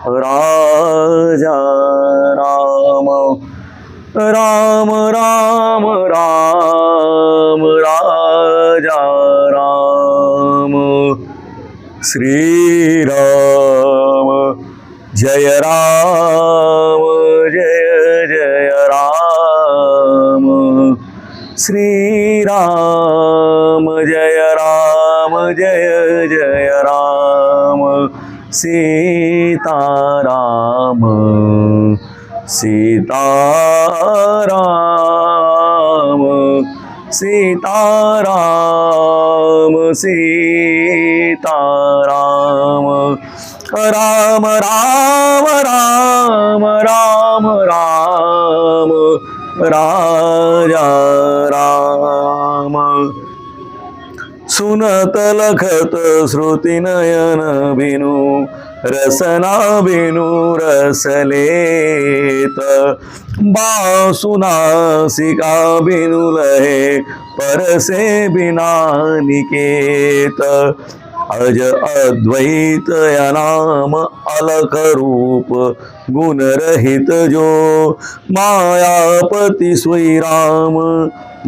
राजा राम राम राम राम राजा राम श्री राम जय राम जय जय राम श्री राम जय जय राम सीता राम सीता राम सीता राम सीता राम राम राम राम राम राम राजा राम सुनत लखत श्रुति नयन बिनु रसना बिनु रसलेत बासुनासिका बिनु लहे परसे बिना निकेत अज अद्वैत या नाम अलख रूप गुण रहित जो मायापति सोई राम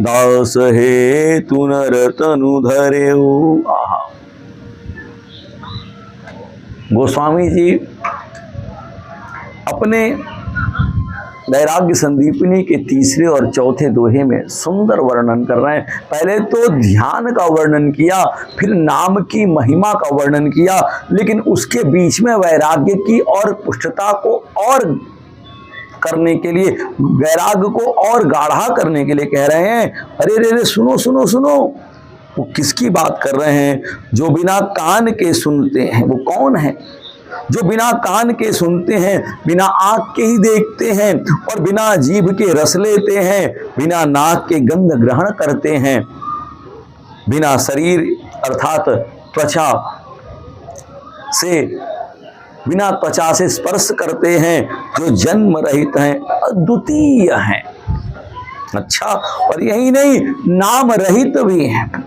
दास हे तु नर तनु धरे हो। आहा, गोस्वामी जी अपने वैराग्य संदीपनी के तीसरे और चौथे दोहे में सुंदर वर्णन कर रहे हैं। पहले तो ध्यान का वर्णन किया, फिर नाम की महिमा का वर्णन किया, लेकिन उसके बीच में वैराग्य की और पुष्टता को और करने के लिए, वैराग्य को और गाढ़ा करने के लिए कह रहे हैं। अरे रे रे सुनो सुनो सुनो, वो किसकी बात कर रहे हैं? जो बिना कान के सुनते हैं। वो कौन है? जो बिना कान के सुनते हैं, बिना आँख के ही देखते हैं, और बिना जीभ के रस लेते हैं, बिना नाक के गंध ग्रहण करते हैं, बिना शरीर अर्थात त्वचा से, बिना त्वचा से स्पर्श करते हैं, जो जन्म रहित हैं, अद्वितीय हैं। अच्छा, और यही नहीं, नाम रहित भी हैं,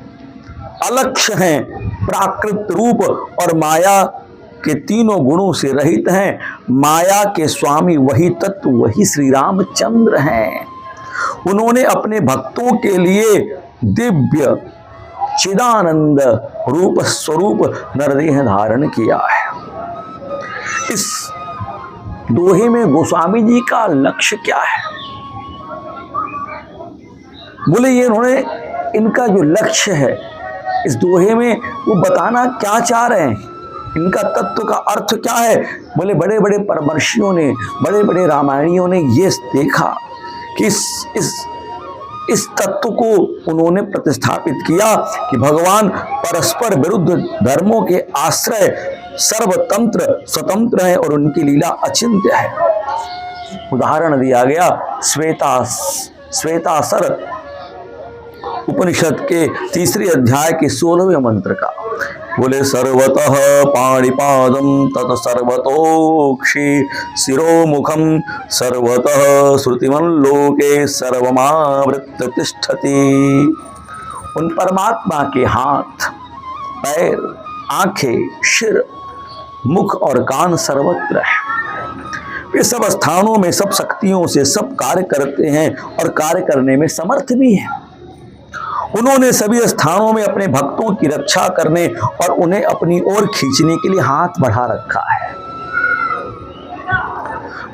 अलक्ष्य हैं, प्राकृत रूप और माया के तीनों गुणों से रहित हैं। माया के स्वामी वही तत्व, वही श्री रामचंद्र हैं। उन्होंने अपने भक्तों के लिए दिव्य चिदानंद रूप स्वरूप नरदेह धारण किया है। इस दोहे में गोस्वामी जी का लक्ष्य क्या है? बोले ये इन्होंने, इनका जो लक्ष्य है इस दोहे में, वो बताना क्या चाह रहे हैं, इनका तत्व का अर्थ क्या है? बोले बड़े बड़े परमर्शियों ने, बड़े बड़े रामायणियों ने ये देखा कि इस तत्व को उन्होंने प्रतिस्थापित किया कि भगवान परस्पर विरुद्ध धर्मों के आश्रय सर्वतंत्र स्वतंत्र है और उनकी लीला अचिंत्य है। उदाहरण दिया गया श्वेतासर उपनिषद के तीसरे अध्याय के 16वें मंत्र का। बोले सर्वतः पाणिपादं तत् सर्वतोक्षि शिरोमुखं सर्वतः श्रुतिमल्लोके सर्वमावृत्य तिष्ठति। उन परमात्मा के हाथ, पैर, आंखें, सिर, मुख और कान सर्वत्र है। वे सब स्थानों में सब शक्तियों से सब कार्य करते हैं और कार्य करने में समर्थ भी हैं। उन्होंने सभी स्थानों में अपने भक्तों की रक्षा करने और उन्हें अपनी ओर खींचने के लिए हाथ बढ़ा रखा है।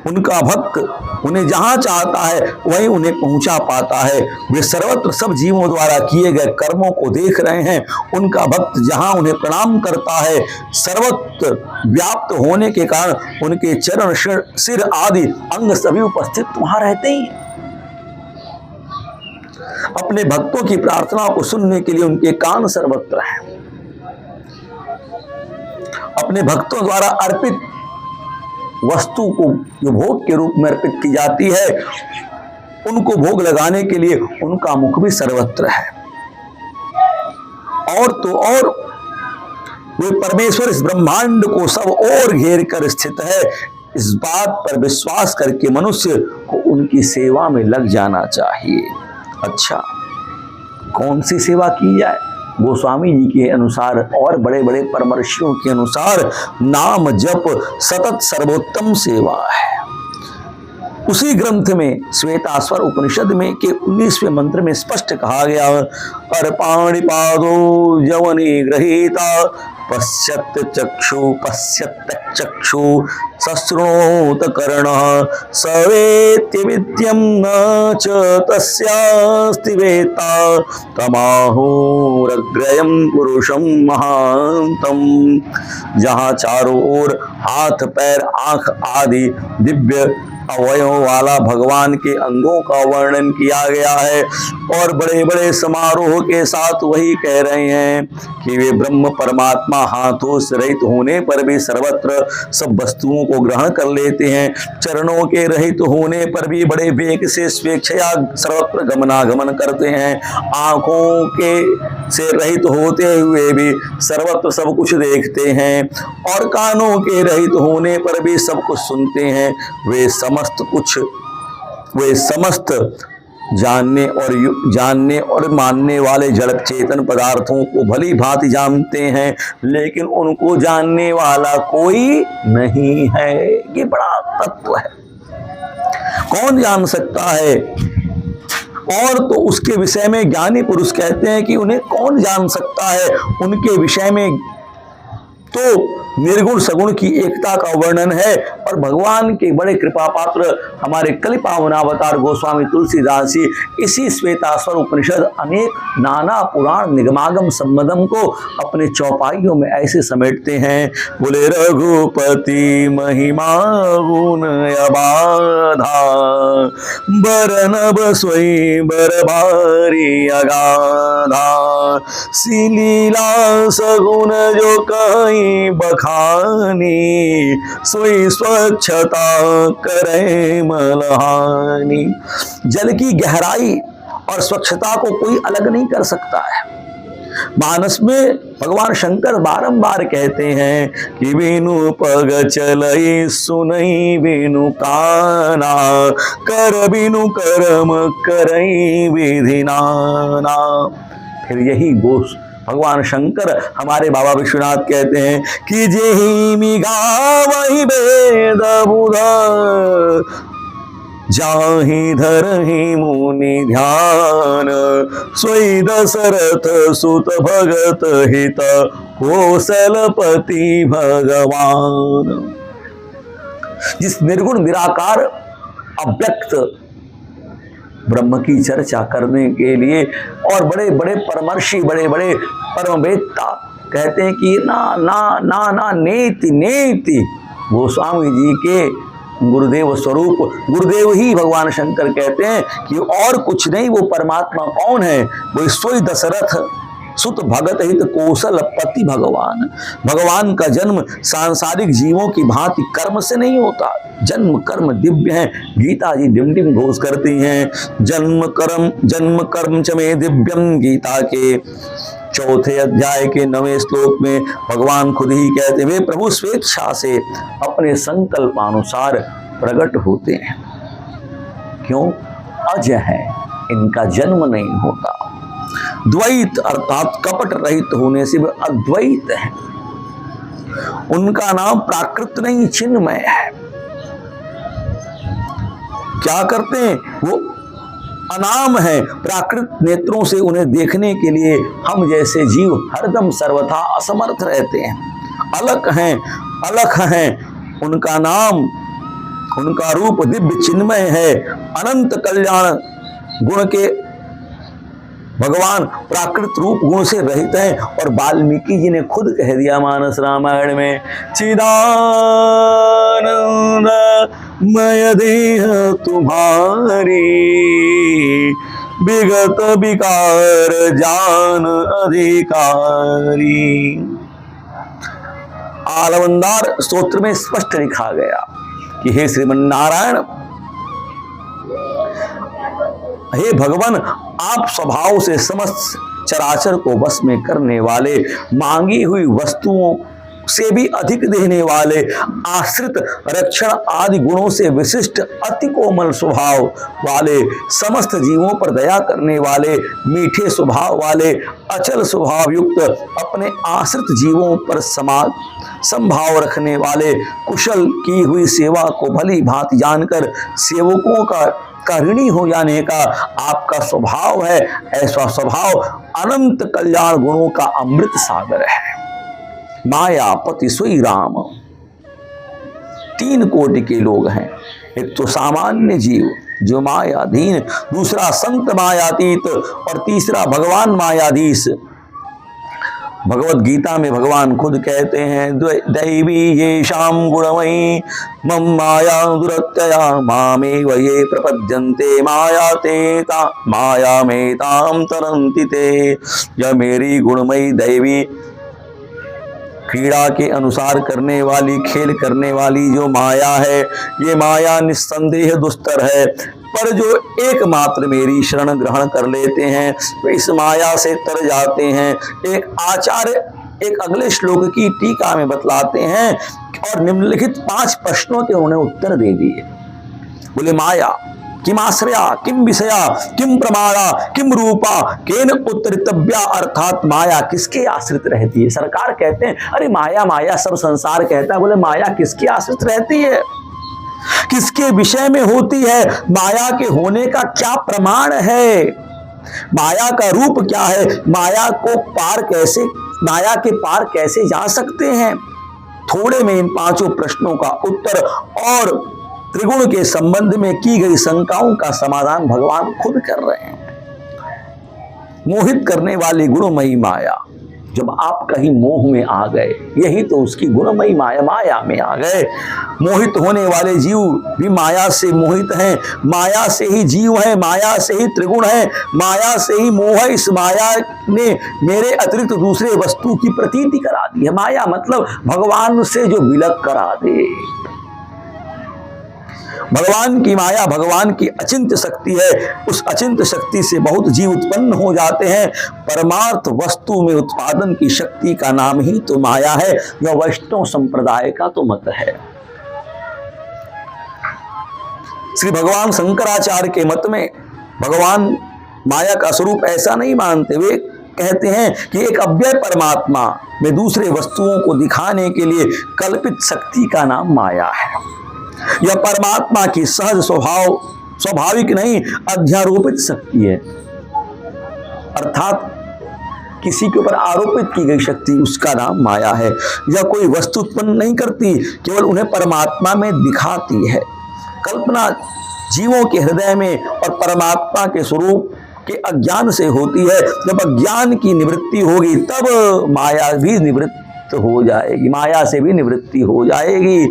उनका भक्त उन्हें जहां चाहता है वहीं उन्हें पहुंचा पाता है। वे सर्वत्र सब जीवों द्वारा किए गए कर्मों को देख रहे हैं। उनका भक्त जहां उन्हें प्रणाम करता है, सर्वत्र व्याप्त होने के कारण उनके चरण, सिर आदि अंग सभी उपस्थित वहां रहते ही। अपने भक्तों की प्रार्थना को सुनने के लिए उनके कान सर्वत्र हैं। अपने भक्तों द्वारा अर्पित वस्तु को जो भोग के रूप में अर्पित की जाती है, उनको भोग लगाने के लिए उनका मुख भी सर्वत्र है। और तो और वे परमेश्वर इस ब्रह्मांड को सब ओर घेर कर स्थित है। इस बात पर विश्वास करके मनुष्य को उनकी सेवा में लग जाना चाहिए। अच्छा, कौन सी सेवा की जाए? गोस्वामी जी के अनुसार और बड़े बड़े परमर्षियों के अनुसार नाम जप सतत सर्वोत्तम सेवा है। उसी ग्रंथ में श्वेताश्वर उपनिषद में के 19वें मंत्र में स्पष्ट कहा गया, अर्पाणिपादो जवनी गृहीता पश्यत चक्षु सशृणोत कर्णः सवेत्य विद्यं न च तस्यास्ति वेत्ता तमाहुरग्रयं पुरुषं महान्तम। जहाँ चारों ओर हाथ पैर आंख आदि दिव्य अवयवों वाला भगवान के अंगों का वर्णन किया गया है और बड़े बड़े समारोह के साथ वही कह रहे हैं कि वे ब्रह्म परमात्मा हाथों से रहित होने पर भी सर्वत्र सब वस्तुओं को ग्रहण कर लेते हैं, चरणों के रहित होने पर भी बड़े वेग से स्वेच्छया सर्वत्र गमनागमन करते हैं, आंखों के से रहित होते हुए भी सर्वत्र सब कुछ देखते हैं और कानों के रहित होने पर भी सब कुछ सुनते हैं। वे समस्त जानने और मानने वाले जड़ चेतन पदार्थों को भली भांति जानते हैं, लेकिन उनको जानने वाला कोई नहीं है। ये बड़ा तत्व है, कौन जान सकता है? और तो उसके विषय में ज्ञानी पुरुष कहते हैं कि उन्हें कौन जान सकता है, उनके विषय में तो निर्गुण सगुण की एकता का वर्णन है। और भगवान के बड़े कृपा पात्र हमारे कलिपावनावतार गोस्वामी तुलसीदास जी इसी श्वेताश्वर उपनिषद अनेक नाना पुराण निगमागम संबंधम को अपने चौपाइयों में ऐसे समेटते हैं, बोले रघुपति महिमा गुण अबाधा बरनब सोई बरबारी अगाधा सीलीला सगुण जो कहीं बखानी सोई स्वच्छता करे मलहानी। जल की गहराई और स्वच्छता को कोई अलग नहीं कर सकता है। मानस में भगवान शंकर बारंबार कहते हैं कि बिनु पग चलई सुनई बिनु काना कर बिनु कर्म करई विधि नाना। फिर यही गोश भगवान शंकर हमारे बाबा विश्वनाथ कहते हैं कि जेहि मिगा वही वेद बुध जाहि धरहि मुनि ध्यान सोई दशरथ सुत भगत हित कौशलपति भगवान। जिस निर्गुण निराकार अव्यक्त ब्रह्म की चर्चा करने के लिए और बड़े बड़े परमर्षि बड़े बड़े परमवेत्ता कहते हैं कि ना ना ना ना नेति नेति। गोस्वामी जी के गुरुदेव स्वरूप गुरुदेव ही भगवान शंकर कहते हैं कि और कुछ नहीं, वो परमात्मा कौन है? वो सोई दशरथ सुत भगत हित कौशल पति भगवान। भगवान का जन्म सांसारिक जीवों की भांति कर्म से नहीं होता, जन्म कर्म दिव्य है। गीता जी डिम डिम घोष करती हैं, जन्म कर्म च में दिव्यम। गीता के 4 अध्याय के 9वें श्लोक में भगवान खुद ही कहते वे प्रभु स्वेच्छा से अपने संकल्पानुसार प्रकट होते हैं। क्यों? अज है, इनका जन्म नहीं होता। द्वैत अर्थात कपट रहित होने से वे अद्वैत है। उनका नाम प्राकृत नहीं चिन्मय है। क्या करते हैं? वो अनाम है। प्राकृत नेत्रों से उन्हें देखने के लिए हम जैसे जीव हरदम सर्वथा असमर्थ रहते हैं, अलख हैं। उनका नाम, उनका रूप दिव्य चिन्मय है। अनंत कल्याण गुण के भगवान प्राकृत रूप गुण से रहित हैं। और वाल्मीकि जी ने खुद कह दिया मानस रामायण में, चिदानंद मय देह तुम्हारी विगत विकार जान अधिकारी। आलवंदार स्तोत्र में स्पष्ट लिखा गया कि हे श्रीमन्नारायण, हे भगवान, आप स्वभाव से समस्त चराचर को वश में करने वाले, मांगी हुई वस्तुओं से भी अधिक देने वाले, आश्रित रक्षण आदि गुणों से विशिष्ट, अति कोमल स्वभाव वाले, समस्त जीवों पर दया करने वाले, मीठे स्वभाव वाले, अचल स्वभाव युक्त, अपने आश्रित जीवों पर संभाव रखने वाले, कुशल की हुई सेवा को भली भांति जानकर सेवकों का ऋणी हो जाने का आपका स्वभाव है। ऐसा स्वभाव अनंत कल्याण गुणों का अमृत सागर है। मायापति सोई राम। 3 कोटि के लोग हैं। एक तो सामान्य जीव जो मायाधीन, दूसरा संत मायातीत और तीसरा भगवान मायाधीश। भगवत गीता में भगवान खुद कहते हैं, दैवी ये शाम गुणमयी मम माया दुरत्यया मामेव ये प्रपद्यन्ते माया में ताम तरन्ति ते। यह मेरी गुणमयी दैवी क्रीड़ा के अनुसार करने वाली, खेल करने वाली जो माया है, ये माया निस्संदेह दुस्तर है, पर जो एकमात्र मेरी शरण ग्रहण कर लेते हैं वे इस माया से तर जाते हैं। एक आचार्य एक अगले श्लोक की टीका में बतलाते हैं और निम्नलिखित 5 प्रश्नों के उन्होंने उत्तर दे दिए। बोले माया किम आश्रया किम विषया किम प्रमाणा किम रूपा केन उत्तरितव्या। अर्थात माया किसके आश्रित रहती है। सरकार कहते हैं अरे माया माया सब संसार कहता है। बोले माया किसके आश्रित रहती है, किसके विषय में होती है, माया के होने का क्या प्रमाण है, माया का रूप क्या है, माया के पार कैसे जा सकते हैं। थोड़े में इन 5 प्रश्नों का उत्तर और त्रिगुण के संबंध में की गई शंकाओं का समाधान भगवान खुद कर रहे हैं। मोहित करने वाली गुणमयी माया, जब आप कहीं मोह में आ गए, यही तो उसकी गुणमयी माया में आ गए। मोहित होने वाले जीव भी माया से मोहित हैं, माया से ही जीव है, माया से ही त्रिगुण है, माया से ही मोह है। इस माया ने मेरे अतिरिक्त दूसरे वस्तु की प्रतीति करा दी है। माया मतलब भगवान से जो विलग करा दे। भगवान की माया भगवान की अचिंत्य शक्ति है। उस अचिंत्य शक्ति से बहुत जीव उत्पन्न हो जाते हैं। परमार्थ वस्तु में उत्पादन की शक्ति का नाम ही तो माया है। यह वैष्णव संप्रदाय का तो मत है। श्री भगवान शंकराचार्य के मत में भगवान माया का स्वरूप ऐसा नहीं मानते। वे कहते हैं कि एक अव्यय परमात्मा में दूसरे वस्तुओं को दिखाने के लिए कल्पित शक्ति का नाम माया है। यह परमात्मा की सहज स्वाभाविक नहीं अध्यारोपित शक्ति है। अर्थात किसी के ऊपर आरोपित की गई शक्ति, उसका नाम माया है। यह कोई वस्तु उत्पन्न नहीं करती, केवल उन्हें परमात्मा में दिखाती है। कल्पना जीवों के हृदय में और परमात्मा के स्वरूप के अज्ञान से होती है। जब अज्ञान की निवृत्ति होगी तब माया भी निवृत्त हो जाएगी, माया से भी निवृत्ति हो जाएगी।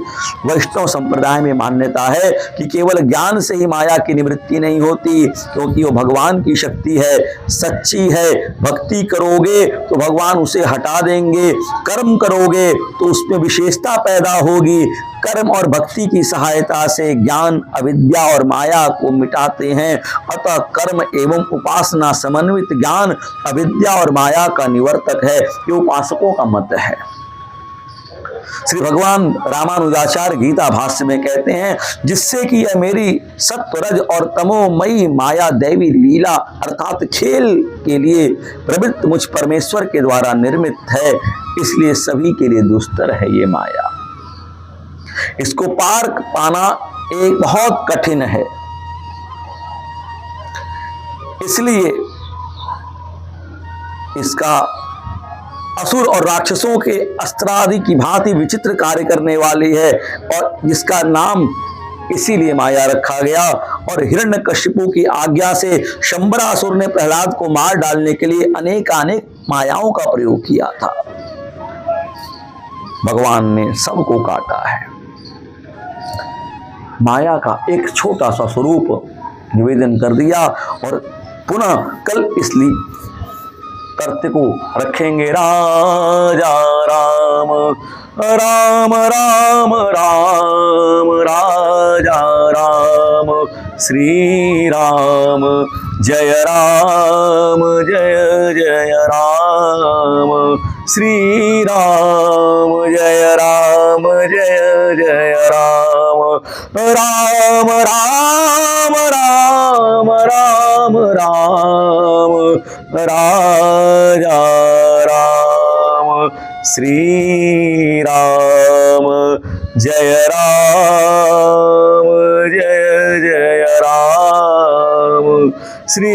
वैष्णव संप्रदाय में मान्यता है कि केवल ज्ञान से ही माया की निवृत्ति नहीं होती, क्योंकि वो भगवान की शक्ति है, सच्ची है। भक्ति करोगे तो भगवान उसे हटा देंगे, कर्म करोगे तो उसमें विशेषता पैदा होगी। कर्म और भक्ति की सहायता से ज्ञान अविद्या और माया को मिटाते हैं। अतः कर्म एवं उपासना समन्वित ज्ञान अविद्या और माया का निवर्तक है। ये उपासकों का मत है। श्री भगवान रामानुजाचार्य गीता भाष्य में कहते हैं, जिससे कि यह मेरी सत्व रज और तमोमयी माया दैवी लीला अर्थात खेल के लिए प्रवृत्त मुझ परमेश्वर के द्वारा निर्मित है, इसलिए सभी के लिए दुस्तर है ये माया। इसको पार पाना एक बहुत कठिन है। इसलिए इसका असुर और राक्षसों के अस्त्रादि की भांति विचित्र कार्य करने वाली है, और जिसका नाम इसीलिए माया रखा गया। और हिरण्यकशिपु की आज्ञा से शंबरासुर ने प्रहलाद को मार डालने के लिए अनेकानेक मायाओं का प्रयोग किया था। भगवान ने सबको काटा है। माया का एक छोटा सा स्वरूप निवेदन कर दिया और पुनः कल इसलिए करते को रखेंगे। राजा राम राम राम राम राजा राम श्री राम जय जय राम श्री राम जय राम जय जय राम राम राम राम राम राम राजा राम श्री राम जय राम जय जय राम श्री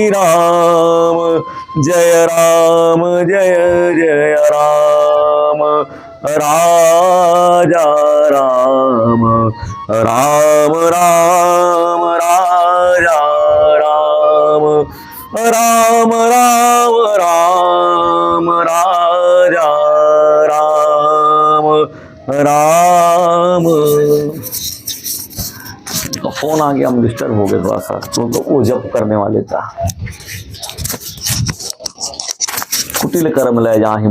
राम जय जय राम राजा राम राम राम राजा राम राम राम राम राजा राम राम। फोन आ गया, हम डिस्टर्ब हो गए थोड़ा सा, तो वो जप करने वाले था। कुटिल कर्म ले जाहि